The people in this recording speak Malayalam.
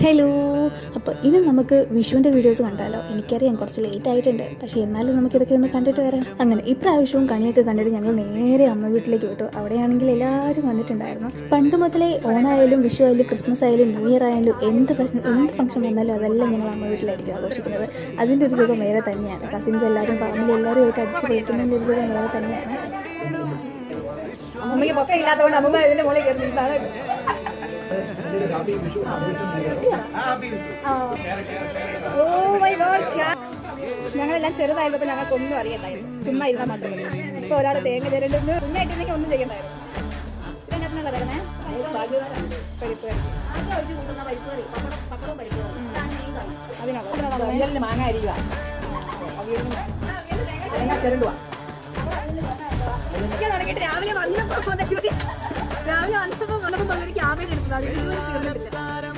ഹലോ, അപ്പോൾ ഇനി നമുക്ക് വിഷുവിൻ്റെ വീഡിയോസ് കണ്ടാലോ. എനിക്കറിയാം കുറച്ച് ലേറ്റ് ആയിട്ടുണ്ട്, പക്ഷേ എന്നാലും നമുക്കിതൊക്കെ ഒന്ന് കണ്ടിട്ട് വരാം. അങ്ങനെ ഇപ്രാവശ്യവും കണിയൊക്കെ കണ്ടിട്ട് ഞങ്ങൾ നേരെ അമ്മ വീട്ടിലേക്ക് വിട്ടു. അവിടെയാണെങ്കിൽ എല്ലാവരും വന്നിട്ടുണ്ടായിരുന്നു. പണ്ട് മുതലേ ഓണായാലും വിഷു ആയാലും ക്രിസ്മസ് ആയാലും ന്യൂ ഇയർ ആയാലും എന്ത് ഫംഗ്ഷൻ വന്നാലും അതെല്ലാം ഞങ്ങൾ അമ്മ വീട്ടിലായിരിക്കും ആഘോഷിക്കുന്നത്. അതിൻ്റെ ഒരു സുഖം വേറെ തന്നെയാണ്. കസിൻസ് എല്ലാവരും ഫാമിലി എല്ലാവരും ആയിട്ട് അടിച്ച് പൊളിക്കുന്നതിൻ്റെ ഒരു സുഖം വേറെ തന്നെയാണ്. അമ്മയ്ക്ക് പൊക്ക ഇല്ലാത്തതുകൊണ്ട് അമ്മ ഇതിന്റെ മുകളിൽ കയറുന്നതാണ്. ഞങ്ങളെല്ലാം ചെറുതായിരുന്നപ്പോൾ ഞങ്ങൾക്കൊന്നും അറിയണ്ടായിരുന്നു. ചുമ്മാ ഇരുന്നാൽ മാത്രം. ഇപ്പൊ ഒരാൾ തേങ്ങ തരേണ്ടത് കുഞ്ഞായിട്ടുണ്ടെങ്കിൽ ഒന്നും ചെയ്യണ്ടായിരുന്നു. ഇതിനകത്തുള്ള വരണേ അതിനുള്ള മാങ്ങ അരിയുക, ചെറുണ്ടുവാ. രാവിലെ വന്നപ്പോ വന്നപ്പോ എനിക്ക് ആവേശം എടുത്തത്. അത് തീർന്നിട്ടില്ല.